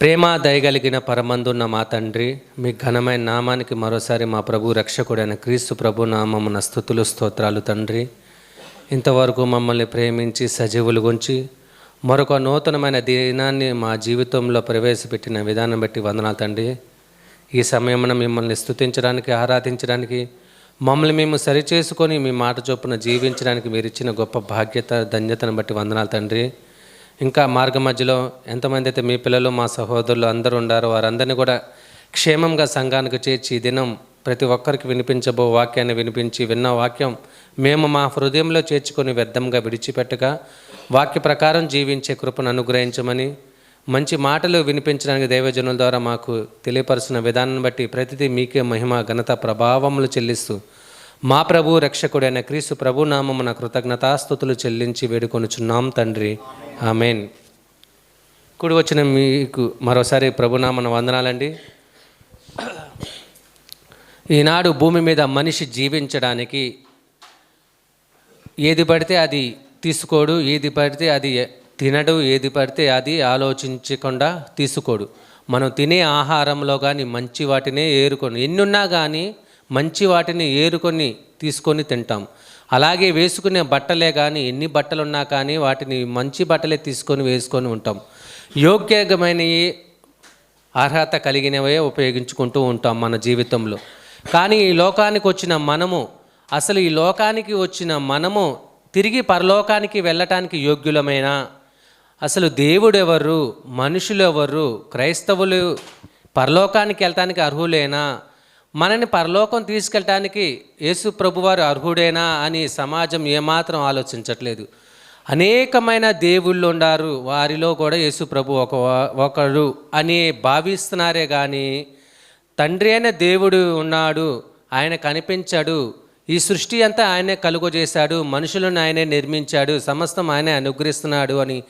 ప్రేమ దయగలిగిన పరమందున్న మా తండ్రి, మీ ఘనమైన నామానికి మరోసారి మా ప్రభు రక్షకుడైన క్రీస్తు ప్రభు నామమున స్తుతులు స్తోత్రాలు తండ్రి. ఇంతవరకు మమ్మల్ని ప్రేమించి సజీవులు గుంచి మరొక నూతనమైన దినాన్ని మా జీవితంలో ప్రవేశపెట్టిన విధానం బట్టి వందనాలు తండ్రి. ఈ సమయమున మిమ్మల్ని స్తుతించడానికి, ఆరాధించడానికి, మమ్మల్ని మేము సరిచేసుకొని మీ మాట చొప్పున జీవించడానికి మీరు ఇచ్చిన గొప్ప బాధ్యత, ధన్యతను బట్టి వందనాలు తండ్రి. ఇంకా మార్గ మధ్యలో ఎంతమంది అయితే మీ పిల్లలు, మా సహోదరులు అందరూ ఉండారో వారందరినీ కూడా క్షేమంగా సంఘానికి చేర్చి ఈ దినం ప్రతి ఒక్కరికి వినిపించబో వాక్యాన్ని వినిపించి, విన్న వాక్యం మేము మా హృదయంలో చేర్చుకొని వ్యర్థంగా విడిచిపెట్టగా వాక్య ప్రకారం జీవించే కృపను అనుగ్రహించమని, మంచి మాటలు వినిపించడానికి దైవజనుల ద్వారా మాకు తెలియపరుచిన విధానాన్ని బట్టి ప్రతిదీ మీకే మహిమ, ఘనత, ప్రభావములు చెల్లిస్తూ మా ప్రభు రక్షకుడైన క్రీస్తు ప్రభు నామమున కృతజ్ఞతాస్తుతులు చెల్లించి వేడుకొనుచున్నాం తండ్రి. ఆమెన్. కూడి వచ్చిన మీకు మరోసారి ప్రభునామన వందనాలండి. ఈనాడు భూమి మీద మనిషి జీవించడానికి ఏది పడితే అది తీసుకోడు, ఏది పడితే అది తినడు, ఏది పడితే అది ఆలోచించకుండా తీసుకోడు. మనం తినే ఆహారంలో కానీ మంచి వాటినే ఏరుకొని, ఎన్నున్నా కానీ మంచి వాటిని ఏరుకొని తీసుకొని తింటాం. అలాగే వేసుకునే బట్టలే కానీ ఎన్ని బట్టలు ఉన్నా కానీ వాటిని మంచి బట్టలే తీసుకొని వేసుకొని ఉంటాం. యోగ్యమైనవి, అర్హత కలిగినవే ఉపయోగించుకుంటూ ఉంటాం మన జీవితంలో. కానీ ఈ లోకానికి వచ్చిన మనము, అసలు ఈ లోకానికి వచ్చిన మనము తిరిగి పరలోకానికి వెళ్ళటానికి యోగ్యులమైనా? అసలు దేవుడు ఎవరు, మనుషులు ఎవరు, క్రైస్తవులు పరలోకానికి వెళ్ళటానికి అర్హులేనా, మనని పరలోకం తీసుకెళ్ళటానికి యేసు ప్రభువారు అర్హుడేనా అని సమాజం ఏమాత్రం ఆలోచించట్లేదు. అనేకమైన దేవుళ్ళు ఉన్నారు, వారిలో కూడా యేసు ప్రభు ఒకడు అని భావిస్తున్నారే కానీ తండ్రి అయిన దేవుడు ఉన్నాడు, ఆయన కనిపించాడు, ఈ సృష్టి అంతా ఆయనే కలుగజేశాడు, మనుషులను ఆయనే నిర్మించాడు, సమస్తం ఆయనే అనుగ్రహిస్తున్నాడు అని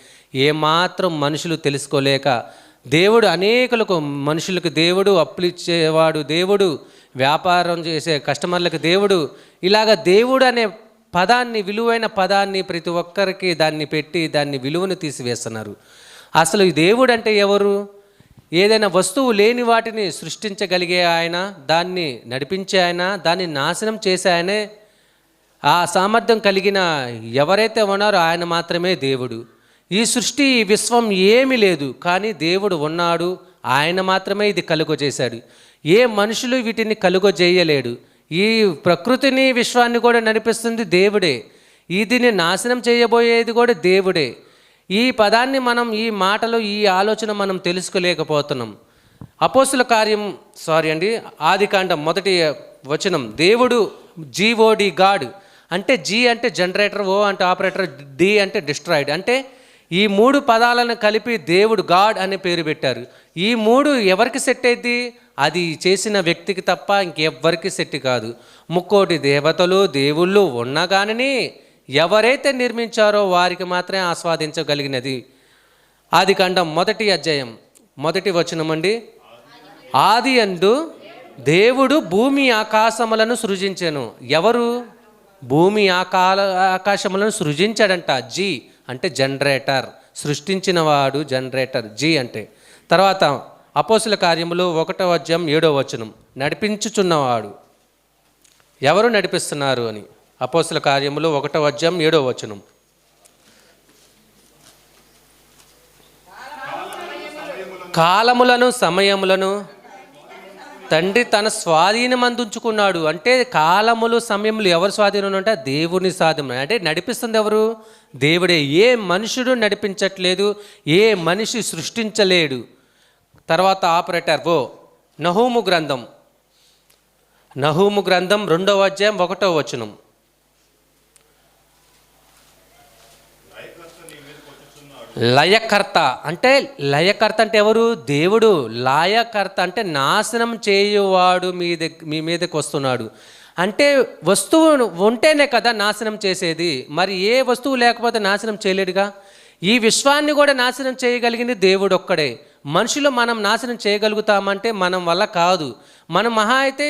ఏమాత్రం మనుషులు తెలుసుకోలేక, దేవుడు అనేకులకు, మనుషులకు దేవుడు అప్పులు ఇచ్చేవాడు, దేవుడు వ్యాపారం చేసే కస్టమర్లకు దేవుడు, ఇలాగ దేవుడు అనే పదాన్ని, విలువైన పదాన్ని ప్రతి ఒక్కరికి దాన్ని పెట్టి దాన్ని విలువను తీసివేస్తున్నారు. అసలు ఈ దేవుడు అంటే ఎవరు? ఏదైనా వస్తువు లేని వాటిని సృష్టించగలిగే ఆయన, దాన్ని నడిపించే ఆయన, దాన్ని నాశనం చేసే ఆయనే. ఆ సామర్థ్యం కలిగిన ఎవరైతే ఉన్నారో ఆయన మాత్రమే దేవుడు. ఈ సృష్టి, ఈ విశ్వం ఏమీ లేదు, కానీ దేవుడు ఉన్నాడు, ఆయన మాత్రమే ఇది కలుగజేశాడు. ఏ మనుషులు వీటిని కలుగజేయలేడు. ఈ ప్రకృతిని, విశ్వాన్ని కూడా నడిపిస్తుంది దేవుడే. దీన్ని నాశనం చేయబోయేది కూడా దేవుడే. ఈ పదాన్ని మనం, ఈ మాటలు, ఈ ఆలోచన మనం తెలుసుకోలేకపోతున్నాం. అపోస్తుల కార్యం ఆదికాండం 1వ వచనం, దేవుడు జీఓడి, గాడ్ అంటే జీ అంటే జనరేటర్, ఓ అంటే ఆపరేటర్, డి అంటే డిస్ట్రాయిడ్. అంటే ఈ 3 పదాలను కలిపి దేవుడు, గాడ్ అనే పేరు పెట్టారు. ఈ 3 ఎవరికి సెట్ అయింది? అది చేసిన వ్యక్తికి తప్ప ఇంకెవ్వరికి సెట్ కాదు. 3 దేవతలు, దేవుళ్ళు ఉన్నా కానీ ఎవరైతే నిర్మించారో వారికి మాత్రమే ఆస్వాదించగలిగినది. ఆదికాండం 1వ అధ్యాయం 1వ వచనం అండి, ఆది యందు దేవుడు భూమి ఆకాశములను సృజించెను. ఎవరు భూమి ఆకాశములను సృజించాడంట? జీ అంటే జనరేటర్, సృష్టించిన వాడు జనరేటర్, జీ అంటే. తర్వాత అపోస్తుల కార్యములు 1వ అధ్యాయం 7వ వచనం, నడిపించుచున్నవాడు. ఎవరు నడిపిస్తున్నారు అని? అపోస్తుల కార్యములు 1వ అధ్యాయం 7వ వచనం, కాలములను సమయములను తండ్రి తన స్వాధీనం అందించుకున్నాడు. అంటే కాలములు, సమయములు ఎవరు స్వాధీనం అంటే దేవుని స్వాధీనం. అంటే నడిపిస్తుంది ఎవరు? దేవుడే. ఏ మనుషుడు నడిపించట్లేదు, ఏ మనిషి సృష్టించలేడు. తర్వాత ఆపరేటర్ నహూము గ్రంథం 2వ అధ్యాయం 1వ వచనం, లయకర్త అంటే, లయకర్త అంటే ఎవరు? దేవుడు. లయకర్త అంటే నాశనం చేయువాడు మీ మీదకి వస్తున్నాడు. అంటే వస్తువు ఉంటేనే కదా నాశనం చేసేది, మరి ఏ వస్తువు లేకపోతే నాశనం చేయలేడుగా. ఈ విశ్వాన్ని కూడా నాశనం చేయగలిగింది దేవుడు ఒక్కడే. మనుషులు మనం నాశనం చేయగలుగుతామంటే మనం వల్ల కాదు. మనం మహా అయితే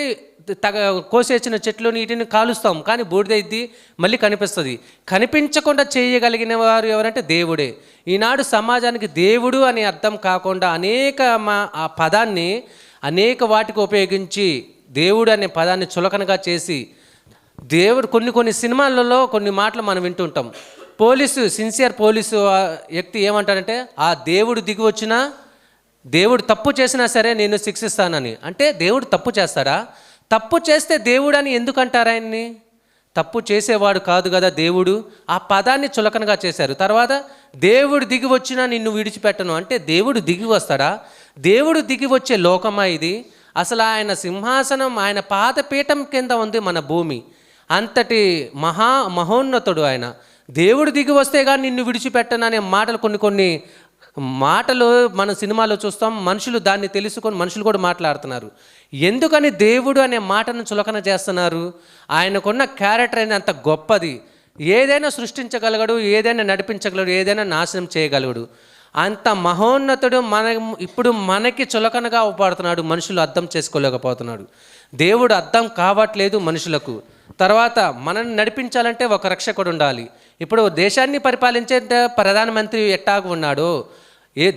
కోసేసిన చెట్లు నీటిని కాలుస్తాం, కానీ బూడిదైద్ది మళ్ళీ కనిపిస్తుంది. కనిపించకుండా చేయగలిగిన వారు ఎవరంటే దేవుడే. ఈనాడు సమాజానికి దేవుడు అని అర్థం కాకుండా ఆ పదాన్ని అనేక వాటికి ఉపయోగించి దేవుడు అనే పదాన్ని చులకనగా చేసి దేవుడు కొన్ని సినిమాలలో కొన్ని మాటలు మనం వింటుంటాం. సిన్సియర్ పోలీసు వ్యక్తి ఏమంటాడంటే, ఆ దేవుడు దిగి వచ్చినా, దేవుడు తప్పు చేసినా సరే నేను శిక్షిస్తానని. అంటే దేవుడు తప్పు చేస్తాడా? తప్పు చేస్తే దేవుడు అని ఎందుకు అంటారు ఆయన్ని? తప్పు చేసేవాడు కాదు కదా దేవుడు. ఆ పదాన్ని చులకనగా చేశారు. తర్వాత దేవుడు దిగి వచ్చినా నిన్ను విడిచిపెట్టను అంటే దేవుడు దిగి వస్తాడా? దేవుడు దిగి వచ్చే లోకమా ఇది? అసలు ఆయన సింహాసనం, ఆయన పాదపీఠం కింద ఉంది మన భూమి. అంతటి మహోన్నతుడు ఆయన. దేవుడు దిగి వస్తే కానీ నిన్ను విడిచిపెట్టను అనే మాటలు కొన్ని మాటలు మన సినిమాలో చూస్తాం. మనుషులు దాన్ని తెలుసుకొని మనుషులు కూడా మాట్లాడుతున్నారు. ఎందుకని దేవుడు అనే మాటను చులకన చేస్తున్నారు? ఆయనకున్న క్యారెక్టర్ అనేది అంత గొప్పది. ఏదైనా సృష్టించగలగడు, ఏదైనా నడిపించగలడు, ఏదైనా నాశనం చేయగలగడు. అంత మహోన్నతుడు ఇప్పుడు మనకి చులకనగా అవపడుతున్నాడు. మనుషులు అర్థం చేసుకోలేకపోతున్నాడు. దేవుడు అర్థం కావట్లేదు మనుషులకు. తర్వాత మనల్ని నడిపించాలంటే ఒక రక్షకుడు ఉండాలి. ఇప్పుడు దేశాన్ని పరిపాలించే ప్రధానమంత్రి ఎట్టాగు ఉన్నాడో,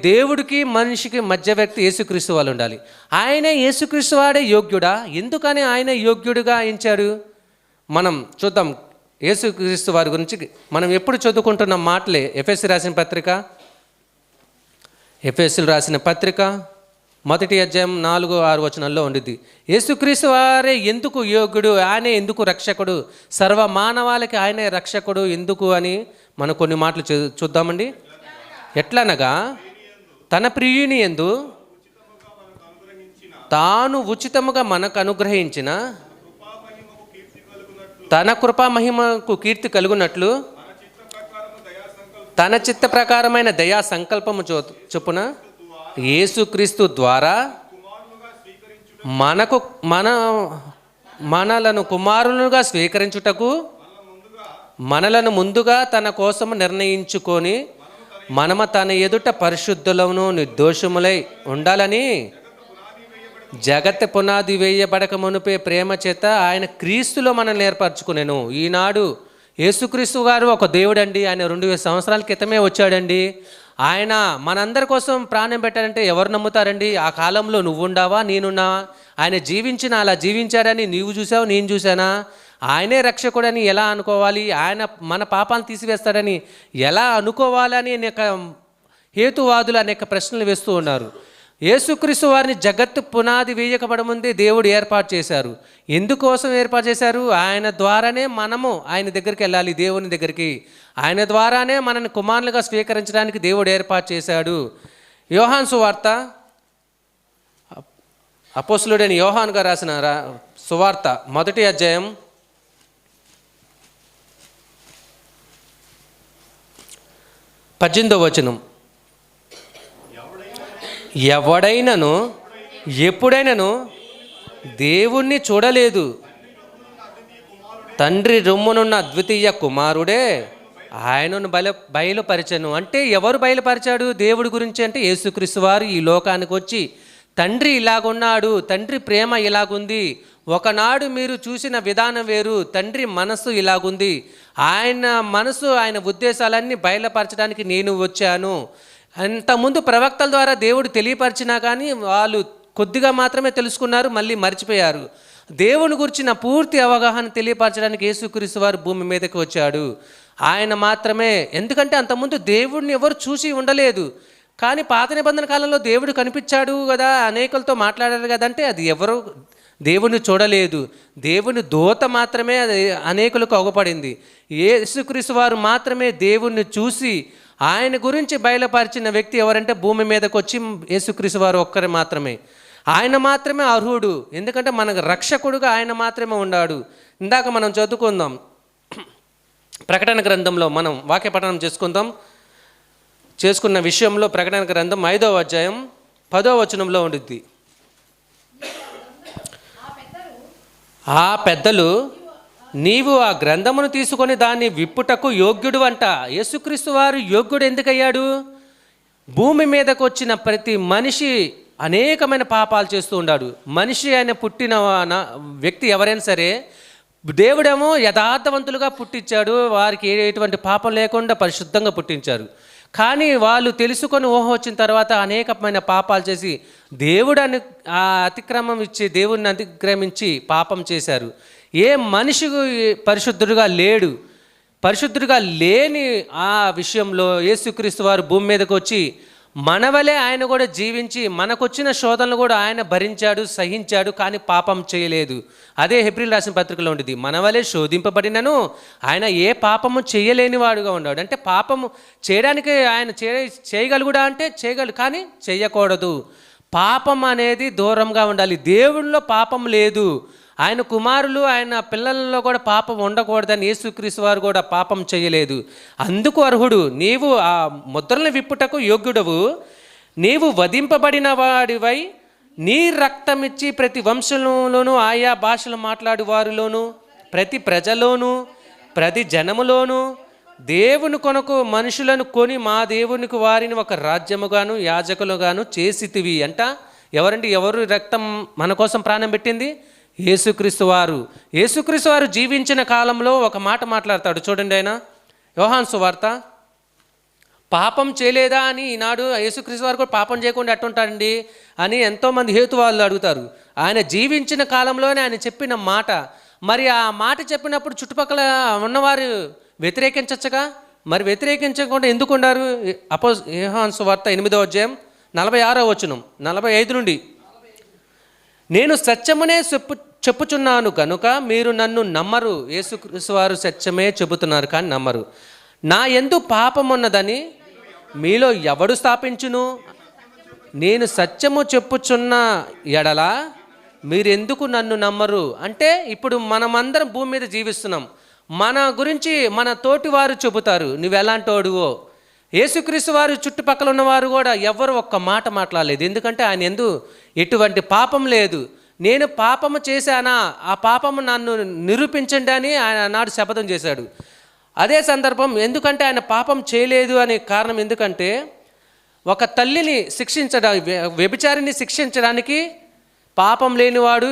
దేవుడికి మనిషికి మధ్య వ్యక్తి యేసుక్రీస్తు వాళ్ళు ఉండాలి. ఆయనే యేసుక్రీస్తు వాడే యోగ్యుడా? ఎందుకని ఆయన యోగ్యుడిగా ఎంచాడు? మనం చూద్దాం. యేసుక్రీస్తు వారి గురించి మనం ఎప్పుడు చదువుకుంటున్న మాటలే. ఎఫెసీయులకు రాసిన పత్రిక 1వ అధ్యాయం 4-6 వచనాల్లో ఉండిద్ది. యేసుక్రీస్తు వారే ఎందుకు యోగ్యుడు, ఆయనే ఎందుకు రక్షకుడు, సర్వ మానవాళికి ఆయనే రక్షకుడు ఎందుకు అని మనం కొన్ని మాటలు చూద్దామండి. ఎట్లనగా తన ప్రియుని యందు తాను ఉచితముగా మనకు అనుగ్రహించిన తన కృపా మహిమకు కీర్తి కలుగునట్లు తన చిత్త ప్రకారమైన దయా సంకల్పము చొప్పున యేసుక్రీస్తు ద్వారా మనలను కుమారులుగా స్వీకరించుటకు మనలను ముందుగా తన కోసము నిర్ణయించుకొని మనము తన ఎదుట పరిశుద్ధులను నిర్దోషములై ఉండాలని జగత్ పునాది వేయబడక మునుపే ప్రేమ చేత ఆయన క్రీస్తులో మనల్ని ఏర్పరచుకునేను. ఈనాడు యేసుక్రీస్తు గారు ఒక దేవుడండి. ఆయన 2000 సంవత్సరాల క్రితమే వచ్చాడండి. ఆయన మనందరి కోసం ప్రాణం పెట్టాడంటే ఎవరు నమ్ముతారండి? ఆ కాలంలో నువ్వు ఉండావా, నేనున్నావా? ఆయన అలా జీవించాడని నీవు చూసావు, నేను చూసానా? ఆయనే రక్షకుడని ఎలా అనుకోవాలి? ఆయన మన పాపాలను తీసివేస్తాడని ఎలా అనుకోవాలని అనేక హేతువాదులు అనేక ప్రశ్నలు వేస్తూ ఉన్నారు. యేసుక్రీస్తు వారిని జగత్తు పునాది వేయకబడ ముందే దేవుడు ఏర్పాటు చేశారు. ఎందుకోసం ఏర్పాటు చేశారు? ఆయన ద్వారానే మనము ఆయన దగ్గరికి వెళ్ళాలి, దేవుని దగ్గరికి. ఆయన ద్వారానే మనల్ని కుమారులుగా స్వీకరించడానికి దేవుడు ఏర్పాటు చేశాడు. యోహాను సువార్త, అపోస్తలుడైన యోహాను గారు రాసిన సువార్త 1వ అధ్యాయం 18వ వచనం. ఎవడైనను ఎప్పుడైనను దేవుణ్ణి చూడలేదు, తండ్రి రొమ్మునున్న అద్వితీయ కుమారుడే ఆయనను బయలుపరిచెను. అంటే ఎవరు బయలుపరిచాడు దేవుడి గురించి అంటే యేసుక్రీస్తు వారు ఈ లోకానికి వచ్చి తండ్రి ఇలాగున్నాడు, తండ్రి ప్రేమ ఇలాగుంది, ఒకనాడు మీరు చూసిన విధానం వేరు, తండ్రి మనసు ఇలాగుంది, ఆయన మనసు ఆయన ఉద్దేశాలన్నీ బయలుపరచడానికి నేను వచ్చాను. అంతకుముందు ప్రవక్తల ద్వారా దేవుడు తెలియపరిచినా కానీ వాళ్ళు కొద్దిగా మాత్రమే తెలుసుకున్నారు, మళ్ళీ మర్చిపోయారు. దేవుని గురించిన పూర్తి అవగాహన తెలియపరచడానికి యేసుక్రీస్తు వారు భూమి మీదకి వచ్చాడు. ఆయన మాత్రమే. ఎందుకంటే అంతకుముందు దేవుడిని ఎవరు చూసి ఉండలేదు. కానీ పాత నిబంధన కాలంలో దేవుడు కనిపించాడు కదా, అనేకులతో మాట్లాడారు కదంటే అది ఎవరు దేవుని చూడలేదు. దేవుని దూత మాత్రమే అది అనేకులకు అగపడింది. యేసుక్రీస్తు వారు మాత్రమే దేవుణ్ణి చూసి ఆయన గురించి బయలుపరిచిన వ్యక్తి ఎవరంటే భూమి మీదకి వచ్చి యేసుక్రీస్తు వారు ఒక్కరే మాత్రమే. ఆయన మాత్రమే అర్హుడు. ఎందుకంటే మనకు రక్షకుడుగా ఆయన మాత్రమే ఉన్నాడు. ఇందాక మనం చదువుకుందాం ప్రకటన గ్రంథంలో, మనం వాక్యపఠనం చేసుకున్న విషయంలో ప్రకటన గ్రంథం 5వ అధ్యాయం 10వ వచనంలో ఉండిద్ది. ఆ పెద్దలు నీవు ఆ గ్రంథమును తీసుకొని దాన్ని విప్పుటకు యోగ్యుడు అంట. యేసుక్రీస్తు వారు యోగ్యుడు ఎందుకయ్యాడు? భూమి మీదకు వచ్చిన ప్రతి మనిషి అనేకమైన పాపాలు చేస్తూ ఉన్నాడు. మనిషి ఆయన పుట్టిన వ్యక్తి ఎవరైనా సరే దేవుడేమో యథార్థవంతులుగా పుట్టించాడు, వారికి ఎటువంటి పాపం లేకుండా పరిశుద్ధంగా పుట్టించారు. కానీ వాళ్ళు తెలుసుకొని వచ్చిన తర్వాత అనేకమైన పాపాలు చేసి దేవుడిని అతిక్రమం ఇచ్చి దేవుడిని అతిక్రమించి పాపం చేశారు. ఏ మనిషి పరిశుద్ధుడుగా లేడు. పరిశుద్ధుడిగా లేని ఆ విషయంలో యేసుక్రీస్తు వారు భూమి మీదకి వచ్చి మనవలే ఆయన కూడా జీవించి మనకొచ్చిన శోధనలు కూడా ఆయన భరించాడు, సహించాడు, కానీ పాపం చేయలేదు. అదే హెబ్రీయులు రాసిన పత్రికలో ఉండేది, మనవలే శోధింపబడినను ఆయన ఏ పాపము చేయలేని వాడుగా ఉన్నాడు. అంటే పాపము చేయడానికి ఆయన చేయగలుగుడా అంటే చేయగలడు, కానీ చేయకూడదు. పాపం అనేది దూరంగా ఉండాలి. దేవునిలో పాపం లేదు. ఆయన కుమారులు ఆయన పిల్లలలో కూడా పాపం ఉండకూడదని యేసుక్రీస్తు వారు కూడా పాపం చేయలేదు. అందుకు అర్హుడు. నీవు ఆ ముద్రలను విప్పుటకు యోగ్యుడవు. నీవు వధింపబడిన వాడివై నీ రక్తమిచ్చి ప్రతి వంశంలోనూ ఆయా భాషలు మాట్లాడు వారిలోను ప్రతి ప్రజలోను ప్రతి జనములోను దేవుని కొరకు మనుషులను కొని మా దేవునికి వారిని ఒక రాజ్యముగాను యాజకులుగాను చేసితివి అంట. ఎవరండి? ఎవరు రక్తం మన కోసం ప్రాణం పెట్టింది? యేసుక్రీస్తు వారు. యేసుక్రీస్తు వారు జీవించిన కాలంలో ఒక మాట మాట్లాడతాడు చూడండి. ఆయన యోహాను సువార్త, పాపం చేయలేదా అని ఈనాడు యేసుక్రీస్తు వారు కూడా పాపం చేయకుండా ఎట్టుంటాడండి అని ఎంతోమంది హేతువాదులు అడుగుతారు. ఆయన జీవించిన కాలంలోనే ఆయన చెప్పిన మాట. మరి ఆ మాట చెప్పినప్పుడు చుట్టుపక్కల ఉన్నవారు వ్యతిరేకించచ్చుగా, మరి వ్యతిరేకించకుండా ఎందుకు ఉన్నారు? యోహాను సువార్త 8వ అధ్యాయం 46వ వచనం 45 నుండి, నేను సత్యమునే చెప్పుచున్నాను కనుక మీరు నన్ను నమ్మరు. యేసుక్రీస్తు వారు సత్యమే చెబుతున్నారు కానీ నమ్మరు. నా యందు పాపం ఉన్నదని మీలో ఎవడు స్థాపించును? నేను సత్యము చెప్పుచున్న ఎడల మీరెందుకు నన్ను నమ్మరు? అంటే ఇప్పుడు మనమందరం భూమి మీద జీవిస్తున్నాం. మన గురించి మన తోటి వారు చెబుతారు నువ్వు ఎలాంటోడువో. యేసుక్రీస్తు వారు చుట్టుపక్కల ఉన్నవారు కూడా ఎవరు ఒక్క మాట మాట్లాడలేదు. ఎందుకంటే ఆయన యందు ఎటువంటి పాపం లేదు. నేను పాపము చేశానా, ఆ పాపము నన్ను నిరూపించండి అని ఆయన నాడు శపథం చేశాడు. అదే సందర్భం ఎందుకంటే ఆయన పాపం చేయలేదు అనే కారణం ఎందుకంటే ఒక తల్లిని వ్యభిచారిని శిక్షించడానికి పాపం లేనివాడు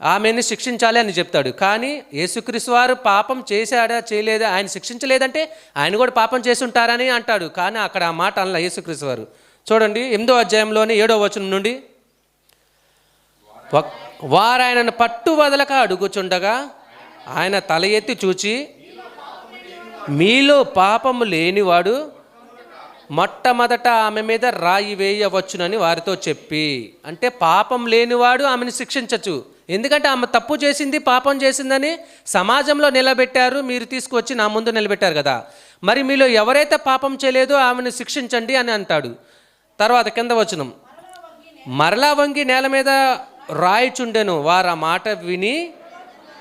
ఆమెని శిక్షించాలి అని చెప్తాడు. కానీ యేసుక్రీస్తు వారు పాపం చేశాడా చేయలేదా, ఆయన శిక్షించలేదంటే ఆయన కూడా పాపం చేసి ఉంటారని అంటాడు. కానీ అక్కడ ఆ మాట అనలా యేసుక్రీస్తు వారు. చూడండి 8వ అధ్యాయంలోని 7వ వచనం నుండి, వారు ఆయనను పట్టు వదలక అడుగుచుండగా ఆయన తల ఎత్తి చూచి, మీలో పాపము లేనివాడు మొట్టమొదట ఆమె మీద రాయి వేయవచ్చునని వారితో చెప్పి. అంటే పాపం లేనివాడు ఆమెను శిక్షించచ్చు. ఎందుకంటే ఆమె తప్పు చేసింది, పాపం చేసిందని సమాజంలో నిలబెట్టారు, మీరు తీసుకొచ్చి నా ముందు నిలబెట్టారు కదా. మరి మీలో ఎవరైతే పాపం చేయలేదో ఆమెను శిక్షించండి అని అంటాడు. తర్వాత కింద వచనం, మరలా వంగి నేల మీద రాయిచుండెను. వారు ఆ మాట విని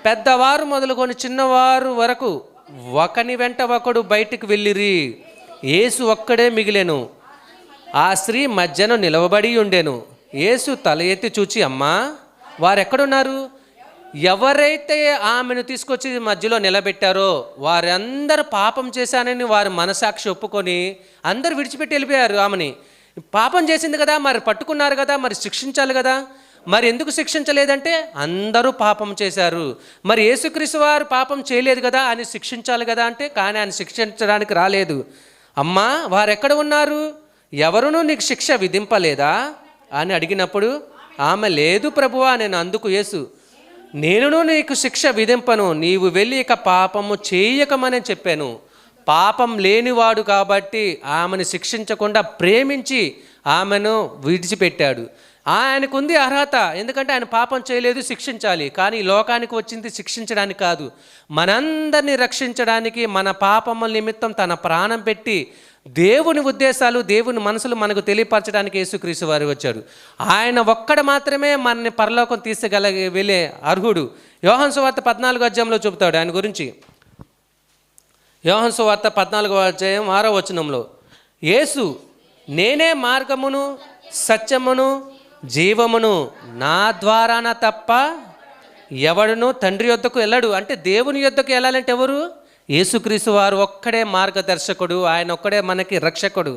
పెద్దవారు మొదలుకొని చిన్నవారు వరకు ఒకని వెంట ఒకడు బయటికి వెళ్ళిరి. యేసు ఒక్కడే మిగిలెను. ఆ స్త్రీ మధ్యన నిలవబడి ఉండెను. యేసు తల ఎత్తి చూచి, అమ్మా వారెక్కడున్నారు? ఎవరైతే ఆమెను తీసుకొచ్చి మధ్యలో నిలబెట్టారో వారందరూ పాపం చేశానని వారి మనసాక్షి ఒప్పుకొని అందరూ విడిచిపెట్టి వెళ్ళిపోయారు. ఆమెని పాపం చేసింది కదా, మరి పట్టుకున్నారు కదా, మరి శిక్షించాలి కదా. మరి ఎందుకు శిక్షించలేదంటే అందరూ పాపం చేశారు. మరి యేసుక్రీస్తు వారు పాపం చేయలేదు కదా అని శిక్షించాలి కదా అంటే, కానీ ఆయన శిక్షించడానికి రాలేదు. అమ్మా వారెక్కడ ఉన్నారు? ఎవరునూ నీకు శిక్ష విధింపలేదా అని అడిగినప్పుడు ఆమె, లేదు ప్రభువా నేను. అందుకు యేసు, నేనును నీకు శిక్ష విధింపను, నీవు వెళ్ళి ఇక పాపము చేయకమని చెప్పాను. పాపం లేనివాడు కాబట్టి ఆమెను శిక్షించకుండా ప్రేమించి ఆమెను విడిచిపెట్టాడు. ఆయనకు ఉంది అర్హత, ఎందుకంటే ఆయన పాపం చేయలేదు, శిక్షించాలి. కానీ లోకానికి వచ్చింది శిక్షించడానికి కాదు, మనందరినీ రక్షించడానికి, మన పాపముల నిమిత్తం తన ప్రాణం పెట్టి దేవుని ఉద్దేశాలు, దేవుని మనసులు మనకు తెలియపరచడానికి యేసుక్రీస్తు వారు వచ్చాడు. ఆయన ఒక్కడు మాత్రమే మనని పరలోకం వెళ్ళే అర్హుడు. యోహాను సువార్త 14వ అధ్యాయంలో చెబుతాడు ఆయన గురించి. యోహాను సువార్త 14వ అధ్యాయం 6వ వచనంలో, యేసు నేనే మార్గమును సత్యమును జీవమును, నా ద్వారాన తప్ప ఎవడును తండ్రి యొద్దకు వెళ్ళడు. అంటే దేవుని యొద్దకు వెళ్ళాలంటే ఎవరు? యేసుక్రీస్తు వారు ఒక్కడే మార్గదర్శకుడు, ఆయన ఒక్కడే మనకి రక్షకుడు.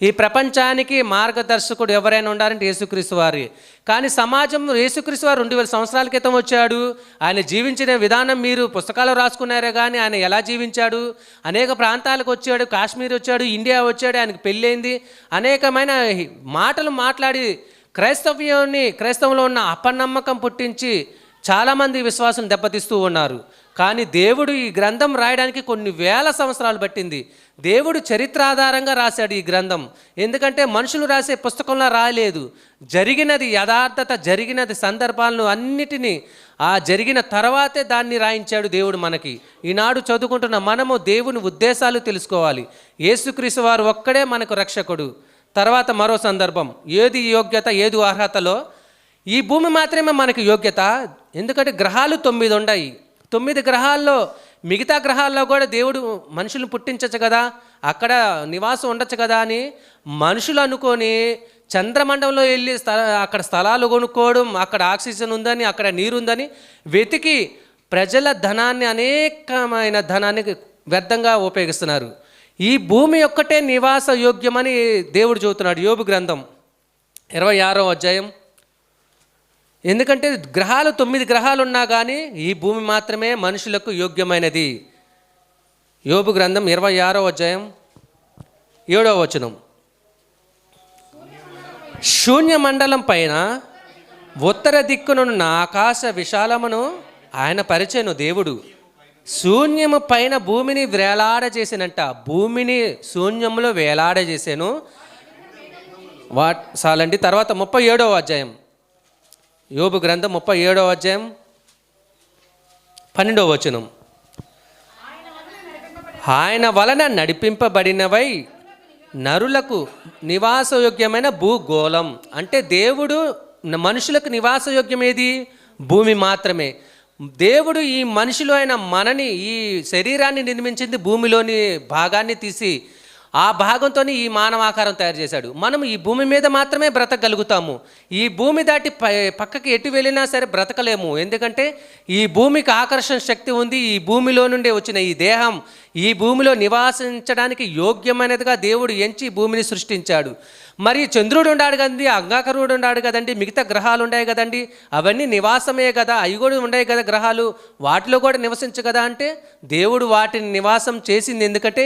ఈ ప్రపంచానికి మార్గదర్శకుడు ఎవరైనా ఉండాలంటే యేసుక్రీస్తు వారి. కానీ సమాజం యేసుక్రీస్తు వారు 2000 సంవత్సరాల క్రితం వచ్చాడు. ఆయన జీవించిన విధానం మీరు పుస్తకాలు రాసుకున్నారే కానీ ఆయన ఎలా జీవించాడు, అనేక ప్రాంతాలకు వచ్చాడు, కాశ్మీర్ వచ్చాడు, ఇండియా వచ్చాడు, ఆయనకు పెళ్ళైంది, అనేకమైన మాటలు మాట్లాడి క్రైస్తవంలో ఉన్న అపనమ్మకం పుట్టించి చాలామంది విశ్వాసం దెబ్బతీస్తూ ఉన్నారు. కానీ దేవుడు ఈ గ్రంథం రాయడానికి కొన్ని వేల సంవత్సరాలు పట్టింది. దేవుడు చరిత్ర ఆధారంగా రాశాడు ఈ గ్రంథం. ఎందుకంటే మనుషులు రాసే పుస్తకంలో రాయలేదు, జరిగినది యథార్థత, జరిగినది సందర్భాలను అన్నిటినీ ఆ జరిగిన తర్వాతే దాన్ని రాయించాడు దేవుడు మనకి. ఈనాడు చదువుకుంటున్న మనము దేవుని ఉద్దేశాలు తెలుసుకోవాలి. యేసుక్రీస్తు వారు ఒక్కడే మనకు రక్షకుడు. తర్వాత మరో సందర్భం, ఏది యోగ్యత ఏది అర్హతలో ఈ భూమి మాత్రమే మనకి యోగ్యత. ఎందుకంటే గ్రహాలు 9 ఉన్నాయి. 9 గ్రహాల్లో మిగతా గ్రహాల్లో కూడా దేవుడు మనుషులను పుట్టించచ్చు కదా, అక్కడ నివాసం ఉండొచ్చు కదా అని మనుషులు అనుకొని చంద్రమండలంలో వెళ్ళి అక్కడ స్థలాలు కొనుక్కోవడం, అక్కడ ఆక్సిజన్ ఉందని, అక్కడ నీరు ఉందని వెతికి ప్రజల ధనాన్ని, అనేకమైన ధనాన్ని వ్యర్థంగా ఉపయోగిస్తున్నారు. ఈ భూమి ఒక్కటే నివాస యోగ్యమని దేవుడు చెబుతున్నాడు యోబు గ్రంథం 26వ అధ్యాయం. ఎందుకంటే గ్రహాలు 9 గ్రహాలు ఉన్నా కానీ ఈ భూమి మాత్రమే మనుషులకు యోగ్యమైనది. యోబు గ్రంథం 26వ అధ్యాయం 7వ వచనం. శూన్య మండలం పైన ఉత్తర దిక్కునున్న ఆకాశ విశాలమును ఆయన పరిచెను. దేవుడు శూన్యము పైన భూమిని వేలాడ చేసినంట. భూమిని శూన్యంలో వేలాడ చేశాను. చాలండి. తర్వాత 37వ అధ్యాయం, యోబు గ్రంథం 37వ అధ్యాయం 12వ వచనం. ఆయన వలన నడిపింపబడినవై నరులకు నివాసయోగ్యమైన భూగోళం. అంటే దేవుడు మనుషులకు నివాసయోగ్యం ఏది? భూమి మాత్రమే. దేవుడు ఈ మనుషులు అయిన మనని, ఈ శరీరాన్ని నిర్మించింది భూమిలోని భాగాన్ని తీసి ఆ భాగంతో ఈ మానవాకారం తయారు చేశాడు. మనం ఈ భూమి మీద మాత్రమే బ్రతకగలుగుతాము. ఈ భూమి దాటి పక్కకి ఎటు వెళ్ళినా సరే బ్రతకలేము. ఎందుకంటే ఈ భూమికి ఆకర్షణ శక్తి ఉంది. ఈ భూమిలో నుండి వచ్చిన ఈ దేహం ఈ భూమిలో నివాసించడానికి యోగ్యమైనదిగా దేవుడు ఎంచి భూమిని సృష్టించాడు. మరి చంద్రుడు ఉన్నాడు కదండి, అంగాకరుడు ఉన్నాడు కదండి, మిగతా గ్రహాలు ఉన్నాయి కదండి, అవన్నీ నివాసమే కదా, అవి కూడా ఉన్నాయి కదా గ్రహాలు, వాటిలో కూడా నివసించు కదా అంటే దేవుడు వాటిని నివాసం చేసింది. ఎందుకంటే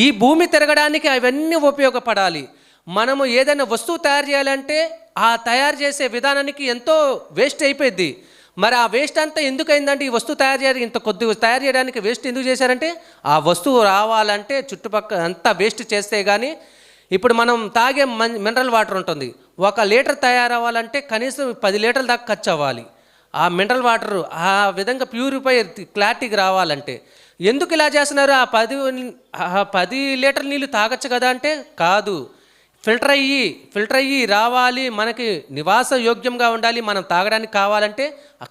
ఈ భూమి తిరగడానికి అవన్నీ ఉపయోగపడాలి. మనము ఏదైనా వస్తువు తయారు చేయాలంటే ఆ తయారు చేసే విధానానికి ఎంతో వేస్ట్ అయిపోయింది. మరి ఆ వేస్ట్ అంతా ఎందుకు అయిందంటే ఈ వస్తువు తయారు చేయడానికి ఇంత కొద్దిగా తయారు చేయడానికి వేస్ట్ ఎందుకు చేశారంటే ఆ వస్తువు రావాలంటే చుట్టుపక్కల అంతా వేస్ట్ చేస్తే కానీ. ఇప్పుడు మనం తాగే మినరల్ వాటర్ ఉంటుంది, 1 లీటర్ తయారవ్వాలంటే కనీసం 10 లీటర్ల దాకా ఖర్చు అవ్వాలి. ఆ మినరల్ వాటర్ ఆ విధంగా ప్యూరిఫై క్లారిటీకి రావాలంటే ఎందుకు ఇలా చేస్తున్నారు? ఆ 10 లీటర్ల నీళ్ళు తాగొచ్చు కదా అంటే కాదు, ఫిల్టర్ అయ్యి రావాలి, మనకి నివాస యోగ్యంగా ఉండాలి, మనం తాగడానికి కావాలంటే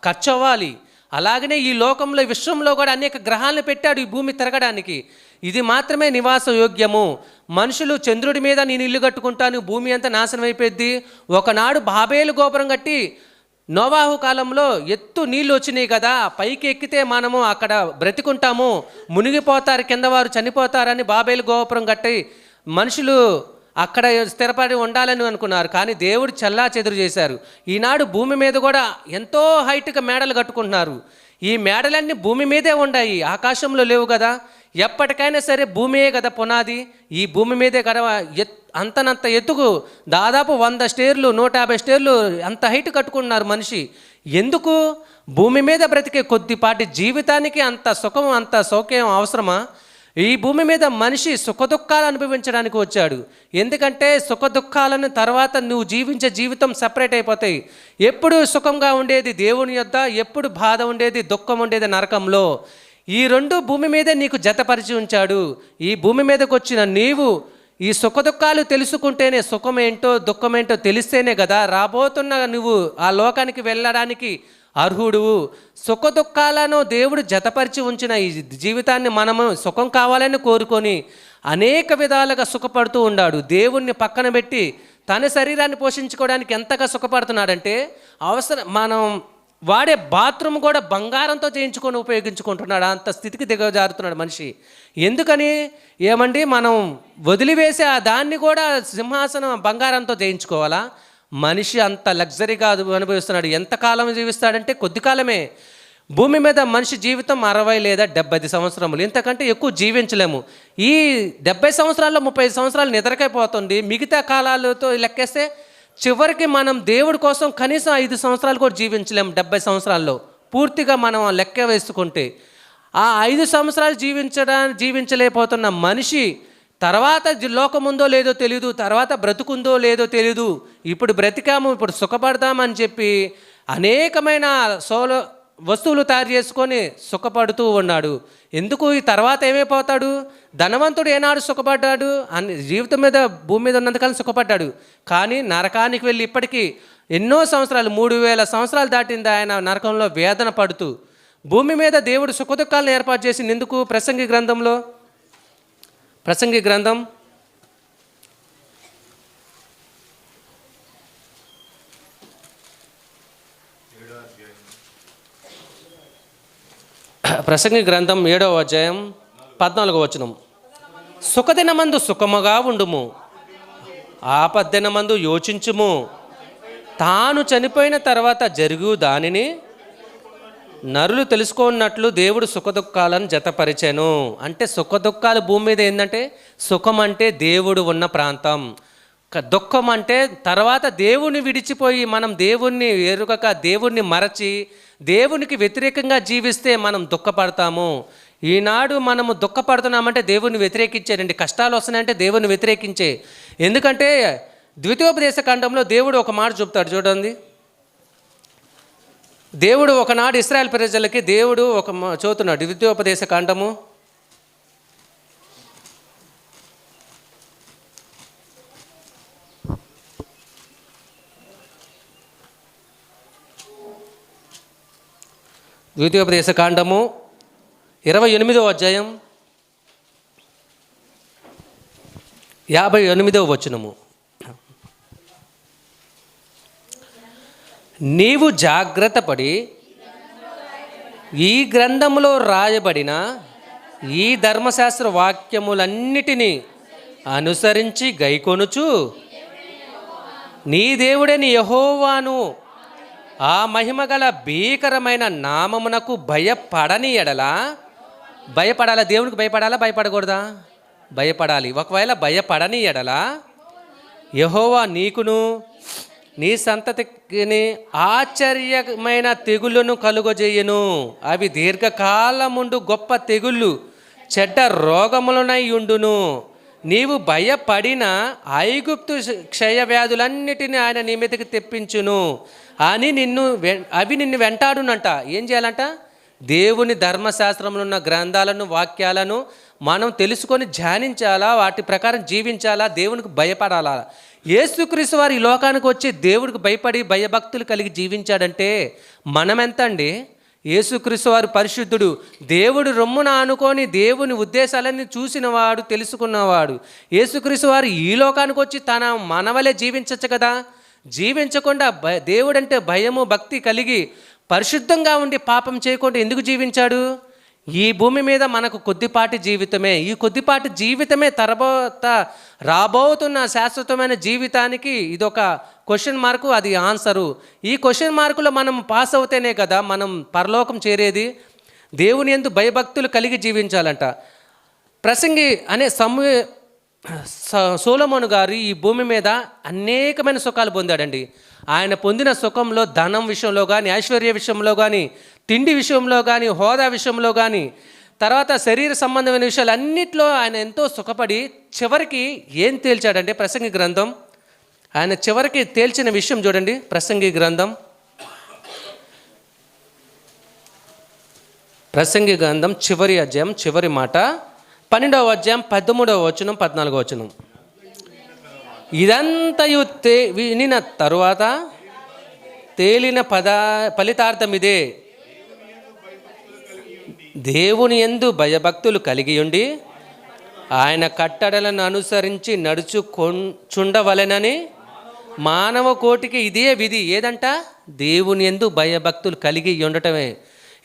ఖర్చు అవ్వాలి. అలాగనే ఈ లోకంలో విశ్వంలో కూడా అనేక గ్రహాలను పెట్టాడు ఈ భూమి తిరగడానికి. ఇది మాత్రమే నివాస యోగ్యము. మనుషులు చంద్రుడి మీద నేను ఇల్లు కట్టుకుంటాను, భూమి అంతా నాశనం అయిపోద్ది. ఒకనాడు బాబేలు గోపురం కట్టి నోవాహు కాలంలో ఎత్తు నీళ్ళు వచ్చినాయి కదా, పైకి ఎక్కితే మనము అక్కడ బ్రతికుంటాము, మునిగిపోతారు, కింద వారు చనిపోతారని బాబేలు గోపురం కట్టి మనుషులు అక్కడ స్థిరపడి ఉండాలని అనుకున్నారు. కానీ దేవుడు చల్లా చెదురు చేశారు. ఈనాడు భూమి మీద కూడా ఎంతో హైట్గా మేడలు కట్టుకుంటున్నారు. ఈ మేడలన్నీ భూమి మీదే ఉన్నాయి, ఆకాశంలో లేవు కదా. ఎప్పటికైనా సరే భూమియే కదా పునాది. ఈ భూమి మీదే కదా అంతనంత ఎత్తుకు దాదాపు 100 స్టేర్లు 150 స్టేర్లు అంత హైట్ కట్టుకుంటున్నారు మనిషి. ఎందుకు? భూమి మీద బ్రతికే కొద్దిపాటి జీవితానికి అంత సుఖం అంత సౌఖ్యం అవసరమా? ఈ భూమి మీద మనిషి సుఖదుఖాలు అనుభవించడానికి వచ్చాడు. ఎందుకంటే సుఖదుఖాలను తర్వాత నువ్వు జీవించే జీవితం సపరేట్ అయిపోతాయి. ఎప్పుడు సుఖంగా ఉండేది దేవుని యొద్ద, ఎప్పుడు బాధ ఉండేది, దుఃఖం ఉండేది నరకంలో. ఈ 2 భూమి మీదే నీకు జతపరిచి ఉంచాడు. ఈ భూమి మీదకి వచ్చిన నీవు ఈ సుఖదుఖాలు తెలుసుకుంటేనే, సుఖమేంటో దుఃఖమేంటో తెలిస్తేనే కదా రాబోతున్న నువ్వు ఆ లోకానికి వెళ్ళడానికి అర్హుడు. సుఖదుఖాలను దేవుడు జతపరిచి ఉంచిన ఈ జీవితాన్ని మనము సుఖం కావాలని కోరుకొని అనేక విధాలుగా సుఖపడుతూ ఉన్నాడు. దేవుణ్ణి పక్కన పెట్టి తన శరీరాన్ని పోషించుకోవడానికి ఎంతగా సుఖపడుతున్నాడంటే మనం వాడే బాత్రూమ్ కూడా బంగారంతో చేయించుకొని ఉపయోగించుకుంటున్నాడు. అంత స్థితికి దిగజారుతున్నాడు మనిషి. ఎందుకని? ఏమండి, మనం వదిలివేసే ఆ దాన్ని కూడా సింహాసనం బంగారంతో చేయించుకోవాలా? మనిషి అంత లగ్జరీగా అనుభవిస్తున్నాడు. ఎంతకాలం జీవిస్తాడంటే కొద్ది కాలమే. భూమి మీద మనిషి జీవితం 60 లేదా 70 సంవత్సరములు, ఇంతకంటే ఎక్కువ జీవించలేము. ఈ 70 సంవత్సరాల్లో 30 సంవత్సరాలు నిద్రకైపోతుంది. మిగతా కాలాలతో లెక్కేస్తే చివరికి మనం దేవుడి కోసం కనీసం 5 సంవత్సరాలు కూడా జీవించలేము. 70 సంవత్సరాల్లో పూర్తిగా మనం లెక్క వేసుకుంటే ఆ 5 సంవత్సరాలు జీవించలేకపోతున్న మనిషి తర్వాత లోకం ఉందో లేదో తెలియదు, తర్వాత బ్రతుకుందో లేదో తెలియదు. ఇప్పుడు బ్రతికాము, ఇప్పుడు సుఖపడదామని చెప్పి అనేకమైన వస్తువులు తయారు చేసుకొని సుఖపడుతూ ఉన్నాడు. ఎందుకు? ఈ తర్వాత ఏమైపోతాడు? ధనవంతుడు ఏనాడు సుఖపడ్డాడు? జీవితం మీద భూమి మీద ఉన్నంతకాలం సుఖపడ్డాడు. కానీ నరకానికి వెళ్ళి ఇప్పటికీ ఎన్నో సంవత్సరాలు, 3000 సంవత్సరాలు దాటింది ఆయన నరకంలో వేదన పడుతూ. భూమి మీద దేవుడు సుఖదుఖాలను ఏర్పాటు చేసింది ఎందుకు? ప్రసంగి గ్రంథం 7వ అధ్యాయం 14వ వచనం. సుఖదినమందు సుఖముగా ఉండుము, ఆపద్దినమందు యోచించుము, తాను చనిపోయిన తర్వాత జరుగు దానిని నరులు తెలుసుకున్నట్లు దేవుడు సుఖదుఖాలను జతపరిచాను. అంటే సుఖదుఖాలు భూమి మీద ఏంటంటే, సుఖం అంటే దేవుడు ఉన్న ప్రాంతం, దుఃఖం అంటే తర్వాత దేవుణ్ణి విడిచిపోయి మనం దేవుణ్ణి ఎరుగక దేవుణ్ణి మరచి దేవునికి వ్యతిరేకంగా జీవిస్తే మనం దుఃఖపడతాము. ఈనాడు మనము దుఃఖపడుతున్నామంటే దేవుణ్ణి వ్యతిరేకించారండి. కష్టాలు వస్తున్నాయంటే దేవుణ్ణి వ్యతిరేకించే. ఎందుకంటే ద్వితీయోపదేశ కాండంలో దేవుడు ఒక మాట చెప్తాడు చూడండి. దేవుడు ఒకనాడు ఇశ్రాయేల్ ప్రజలకి దేవుడు చెబుతున్నాడు. ద్వితీయోపదేశ కాండము 28వ అధ్యాయం 58వ వచనము. నీవు జాగ్రత్త పడి ఈ గ్రంథములో రాయబడిన ఈ ధర్మశాస్త్ర వాక్యములన్నిటినీ అనుసరించి గైకొనుచు నీ దేవుడైన యెహోవాను ఆ మహిమగల భీకరమైన నామమునకు భయపడని ఎడలా. భయపడాలా? దేవునికి భయపడాలా? భయపడకూడదా? భయపడాలి. ఒకవేళ భయపడని ఎడలా యెహోవా నీకును నీ సంతతికి ఆశ్చర్యమైన తెగుళ్ళను కలుగజేయును. అవి దీర్ఘకాలముండు గొప్ప తెగుళ్ళు, చెడ్డ రోగములనై ఉండును. నీవు భయపడిన ఐగుప్తు క్షయవ్యాధులన్నిటినీ ఆయన నీ మీదకి తెప్పించును అని అవి నిన్ను వెంటాడునంట. ఏం చేయాలంట? దేవుని ధర్మశాస్త్రంలో ఉన్న గ్రంథాలను వాక్యాలను మనం తెలుసుకొని ధ్యానించాలా, వాటి ప్రకారం జీవించాలా, దేవునికి భయపడాలా. యేసుక్రీస్తు వారు ఈ లోకానికి వచ్చి దేవుడికి భయపడి భయభక్తులు కలిగి జీవించాడంటే మనమెంత అండి? యేసుక్రీస్తు వారు పరిశుద్ధుడు, దేవుడు రొమ్మున ఆనుకొని దేవుని ఉద్దేశాలన్నీ చూసినవాడు, తెలుసుకున్నవాడు. యేసుక్రీస్తు వారు ఈ లోకానికి వచ్చి తన మనవలే జీవించచ్చు కదా. జీవించకుండా దేవుడంటే భయము భక్తి కలిగి పరిశుద్ధంగా ఉండి పాపం చేయకుండా ఎందుకు జీవించాడు? ఈ భూమి మీద మనకు కొద్దిపాటి జీవితమే. ఈ కొద్దిపాటి జీవితమే తర్వాత రాబోతున్న శాశ్వతమైన జీవితానికి ఇదొక క్వశ్చన్ మార్కు, అది ఆన్సరు. ఈ క్వశ్చన్ మార్కులో మనం పాస్ అవుతేనే కదా మనం పరలోకం చేరేది. దేవుని యందు భయభక్తులు కలిగి జీవించాలంట. ప్రసంగి అనే సొలొమోను గారు ఈ భూమి మీద అనేకమైన సుఖాలు పొందాడండి. ఆయన పొందిన సుఖంలో ధనం విషయంలో కానీ, ఐశ్వర్య విషయంలో కానీ, తిండి విషయంలో కానీ, హోదా విషయంలో కానీ, తర్వాత శరీర సంబంధమైన విషయాలు అన్నిట్లో ఆయన ఎంతో సుఖపడి చివరికి ఏం తేల్చాడంటే ప్రసంగి గ్రంథం ఆయన చివరికి తేల్చిన విషయం చూడండి. ప్రసంగి గ్రంథం చివరి అధ్యాయం చివరి మాట 12వ అధ్యాయం 13వ వచనం 14వ వచనం. ఇదంతయు వినిన తరువాత తేలిన ఫలితార్థం ఇదే: దేవుని యందు భయభక్తులు కలిగి ఉండి ఆయన కట్టడలను అనుసరించి నడుచుచుండవలెనని మానవ కోటికి ఇదే విధి ఏదంట, దేవుని యందు భయభక్తులు కలిగి ఉండటమే.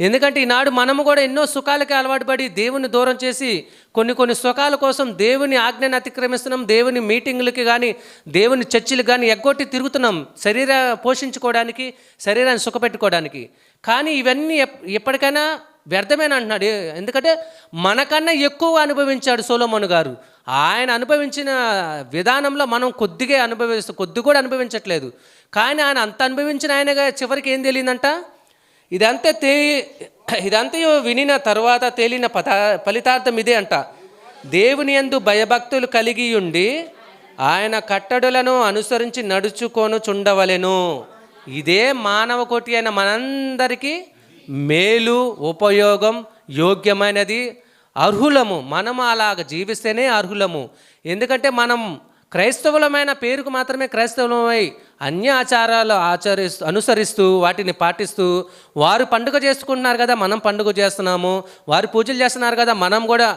ఎందుకంటే ఈనాడు మనము కూడా ఎన్నో సుఖాలకి అలవాటు పడి దేవుని దూరం చేసి కొన్ని సుఖాల కోసం దేవుని ఆజ్ఞను అతిక్రమిస్తున్నాం. దేవుని మీటింగులకి కానీ దేవుని చర్చిలకు కానీ ఎగ్గొట్టి తిరుగుతున్నాం, పోషించుకోవడానికి, శరీరాన్ని సుఖపెట్టుకోవడానికి. కానీ ఇవన్నీ ఎప్పటికైనా వ్యర్థమేనా అంటున్నాడు. ఎందుకంటే మనకన్నా ఎక్కువ అనుభవించాడు సొలొమోను గారు. ఆయన అనుభవించిన విధానంలో మనం కొద్ది కూడా అనుభవించట్లేదు. కానీ ఆయన అంత అనుభవించిన ఆయనగా చివరికి ఏం తెలియదంట, ఇదంతా వినిన తర్వాత తేలిన ఫలితార్థం ఇదే అంట, దేవుని యందు భయభక్తులు కలిగి ఉండి ఆయన కట్టడలను అనుసరించి నడుచుకొనుచుండవలెను. ఇదే మానవ కోటి అయిన మనందరికీ మేలు, ఉపయోగం, యోగ్యమైనది, అర్హులము. మనము అలాగ జీవిస్తేనే అర్హులము. ఎందుకంటే మనం క్రైస్తవులమైన పేరుకు మాత్రమే క్రైస్తవులమై అన్య ఆచారాలు అనుసరిస్తూ వాటిని పాటిస్తూ, వారు పండుగ చేసుకుంటున్నారు కదా మనం పండుగ చేస్తున్నాము, వారు పూజలు చేస్తున్నారు కదా మనం కూడా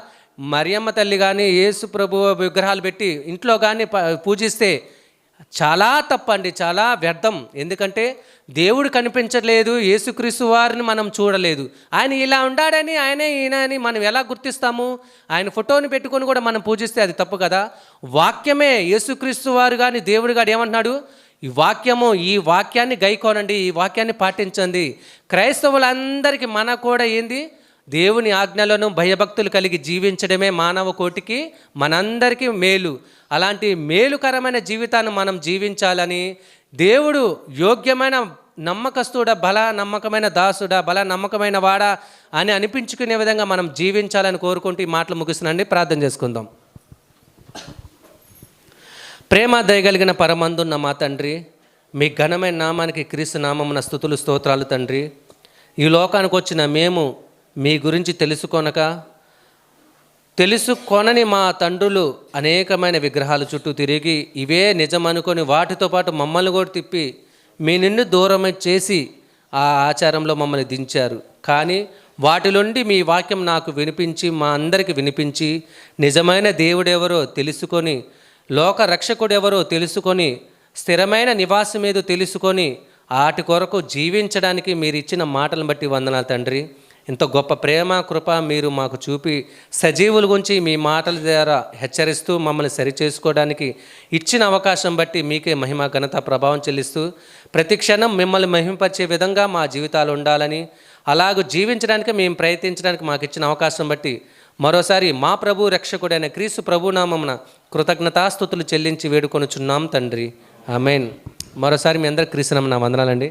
మరియమ్మ తల్లి కానీ యేసు ప్రభు విగ్రహాలు పెట్టి ఇంట్లో కానీ పూజిస్తే చాలా తప్పండి, చాలా వ్యర్థం. ఎందుకంటే దేవుడు కనిపించలేదు, యేసుక్రీస్తు వారిని మనం చూడలేదు. ఆయన ఇలా ఉండాడని, ఈయన అని మనం ఎలా గుర్తిస్తాము? ఆయన ఫోటోని పెట్టుకొని కూడా మనం పూజిస్తే అది తప్పు కదా. వాక్యమే యేసుక్రీస్తు వారు కానీ దేవుడు గారు ఏమంటున్నాడు, ఈ వాక్యాన్ని గైకోనండి, ఈ వాక్యాన్ని పాటించండి. క్రైస్తవులందరికీ మన కూడా ఏంది, దేవుని ఆజ్ఞలను భయభక్తులు కలిగి జీవించడమే మానవ కోటికి మనందరికీ మేలు. అలాంటి మేలుకరమైన జీవితాన్ని మనం జీవించాలని దేవుడు యోగ్యమైన నమ్మకస్తుడా, బల నమ్మకమైన దాసుడా, బల నమ్మకమైన వాడా అని అనిపించుకునే విధంగా మనం జీవించాలని కోరుకుంటూ ఈ మాటలు ముగిస్తున్నాండి. ప్రార్థన చేసుకుందాం. ప్రేమ దయగలిగిన పరమందున్న మా తండ్రి, మీ ఘనమైన నామానికి క్రీస్తు నామమున స్తుతులు స్తోత్రాలు తండ్రి. ఈ లోకానికి వచ్చిన మేము మీ గురించి తెలుసుకొనని మా తండ్రులు అనేకమైన విగ్రహాల చుట్టూ తిరిగి ఇవే నిజమనుకొని వాటితో పాటు మమ్మల్ని కూడా తిప్పి మీ నిన్ను దూరం చేసి ఆ ఆచారంలో మమ్మల్ని దించారు. కానీ వాటిలోండి మీ వాక్యం నాకు వినిపించి, మా అందరికి వినిపించి, నిజమైన దేవుడెవరో తెలుసుకొని, లోక రక్షకుడెవరో తెలుసుకొని, స్థిరమైన నివాసం ఏదో తెలుసుకొని వాటి కొరకు జీవించడానికి మీరు ఇచ్చిన మాటలను బట్టి వందనాలు తండ్రి. ఇంత గొప్ప ప్రేమ కృప మీరు మాకు చూపి సజీవుల గురించి మీ మాటల ద్వారా హెచ్చరిస్తూ మమ్మల్ని సరిచేసుకోవడానికి ఇచ్చిన అవకాశం బట్టి మీకే మహిమ, ఘనత, ప్రభావం చెల్లిస్తూ ప్రతి క్షణం మిమ్మల్ని మహిమపరిచే విధంగా మా జీవితాలు ఉండాలని, అలాగూ జీవించడానికి మేము ప్రయత్నించడానికి మాకు ఇచ్చిన అవకాశం బట్టి మరోసారి మా ప్రభు రక్షకుడైన క్రీస్తు ప్రభునామమున కృతజ్ఞతాస్తుతులు చెల్లించి వేడుకొనుచున్నాం తండ్రి. ఆమేన్. మరోసారి మీ అందరికి క్రీస్తు నామమున వందనాలండి.